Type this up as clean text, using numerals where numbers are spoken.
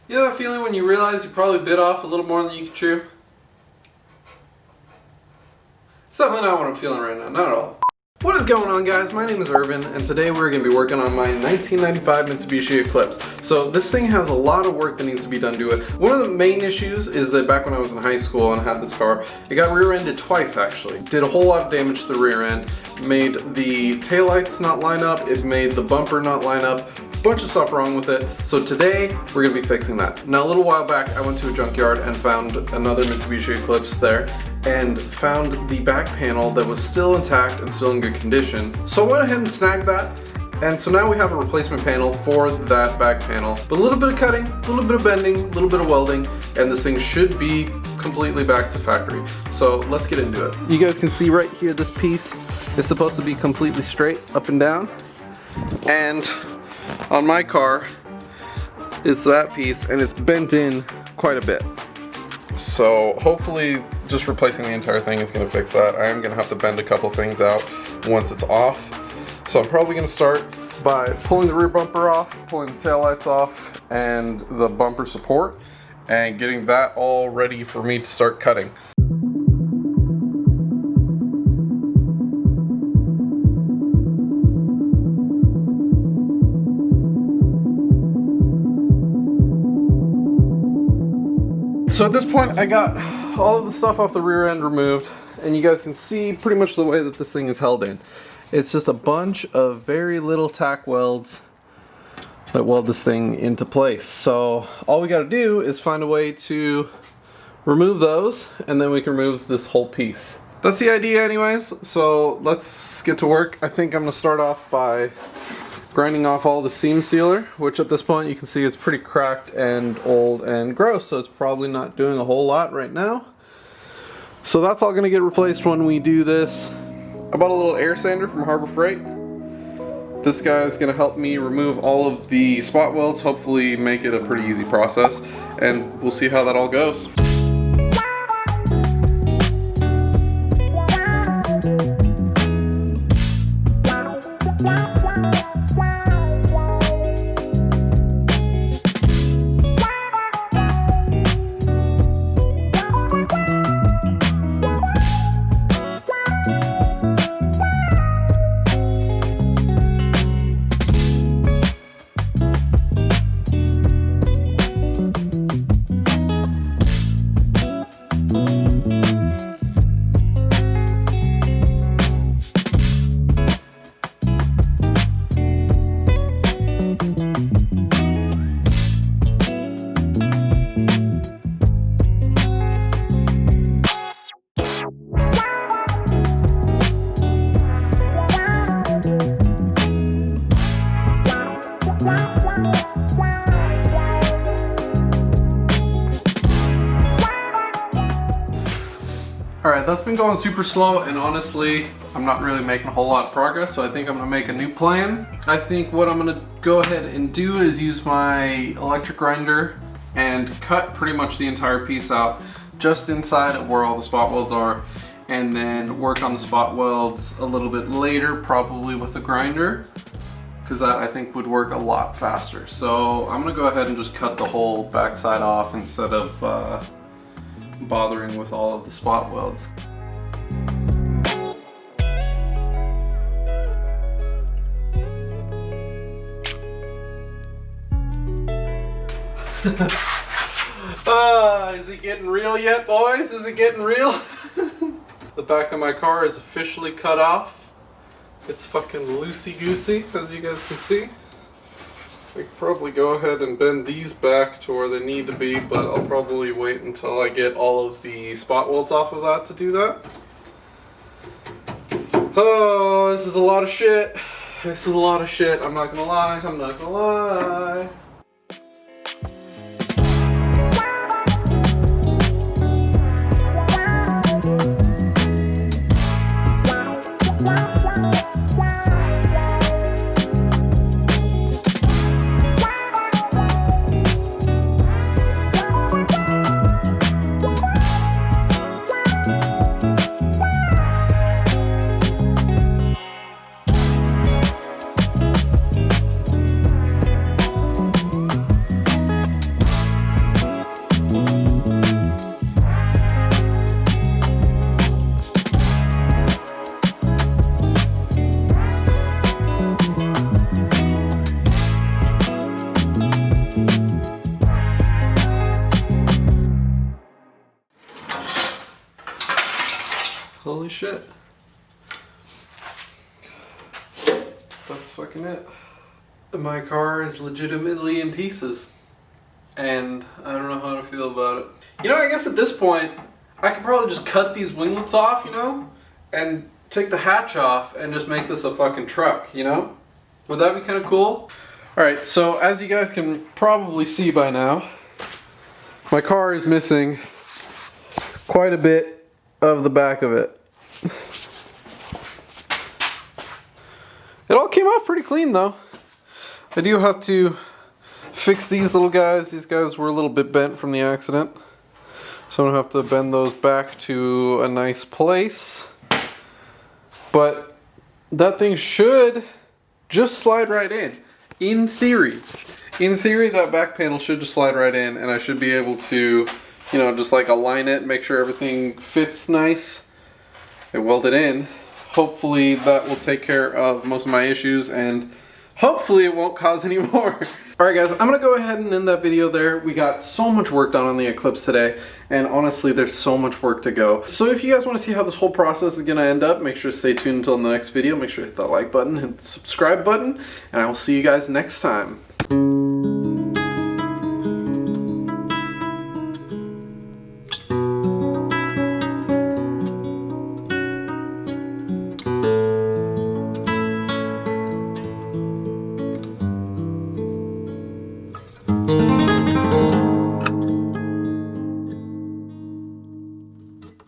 You know that feeling when you realize you probably bit off a little more than you can chew? It's definitely not what I'm feeling right now, not at all. What is going on, guys? My name is Irvin, and today we're going to be working on my 1995 Mitsubishi Eclipse. So this thing has a lot of work that needs to be done to it. One of the main issues is that back when I was in high school and had this car, it got rear-ended twice actually. Did a whole lot of damage to the rear end, made the taillights not line up, it made the bumper not line up, bunch of stuff wrong with it. So today we're going to be fixing that. Now a little while back I went to a junkyard and found another Mitsubishi Eclipse there and found the back panel that was still intact and still in good condition. So I went ahead and snagged that, and so now we have a replacement panel for that back panel. But a little bit of cutting, a little bit of bending, a little bit of welding, and this thing should be completely back to factory. So let's get into it. You guys can see right here, this piece is supposed to be completely straight up and down. And on my car, it's that piece, and it's bent in quite a bit. So hopefully just replacing the entire thing is going to fix that. I am going to have to bend a couple things out once it's off. So I'm probably going to start by pulling the rear bumper off, pulling the taillights off, and the bumper support, and getting that all ready for me to start cutting. So at this point I got all of the stuff off the rear end removed, and you guys can see pretty much the way that this thing is held in. It's just a bunch of very little tack welds that weld this thing into place. So all we got to do is find a way to remove those, and then we can remove this whole piece. That's the idea anyways, so let's get to work. I think I'm going to start off by grinding off all the seam sealer, which at this point you can see it's pretty cracked and old and gross, so it's probably not doing a whole lot right now. So that's all going to get replaced when we do this. I bought a little air sander from Harbor Freight. This guy is going to help me remove all of the spot welds, hopefully make it a pretty easy process, and we'll see how that all goes. Alright, that's been going super slow, and honestly, I'm not really making a whole lot of progress, so I think I'm going to make a new plan. I think what I'm going to go ahead and do is use my electric grinder and cut pretty much the entire piece out just inside of where all the spot welds are, and then work on the spot welds a little bit later, probably with a grinder, because that I think would work a lot faster. So I'm going to go ahead and just cut the whole backside off instead of bothering with all of the spot welds. Is it getting real yet, boys? Is it getting real? The back of my car is officially cut off. It's fucking loosey-goosey, as you guys can see. I could probably go ahead and bend these back to where they need to be, but I'll probably wait until I get all of the spot welds off of that to do that. Oh, this is a lot of shit. This is a lot of shit. I'm not gonna lie. I'm not gonna lie. holy shit. That's fucking it. My car is legitimately in pieces. And I don't know how to feel about it. You know, I guess at this point, I could probably just cut these winglets off, you know? And take the hatch off and just make this a fucking truck, you know? Would that be kind of cool? Alright, so as you guys can probably see by now, my car is missing quite a bit of the back of it. It all came off pretty clean though. I do have to fix these little guys. These guys were a little bit bent from the accident. So I'm gonna have to bend those back to a nice place. But that thing should just slide right in. In theory. In theory, that back panel should just slide right in and I should be able to, you know, just like align it, make sure everything fits nice and weld it in. Hopefully that will take care of most of my issues and hopefully it won't cause any more. Alright guys, I'm gonna go ahead and end that video there. We got so much work done on the Eclipse today, and honestly there's so much work to go. So if you guys want to see how this whole process is gonna end up, make sure to stay tuned until the next video. Make sure to hit that like button, hit the subscribe button, and I will see you guys next time.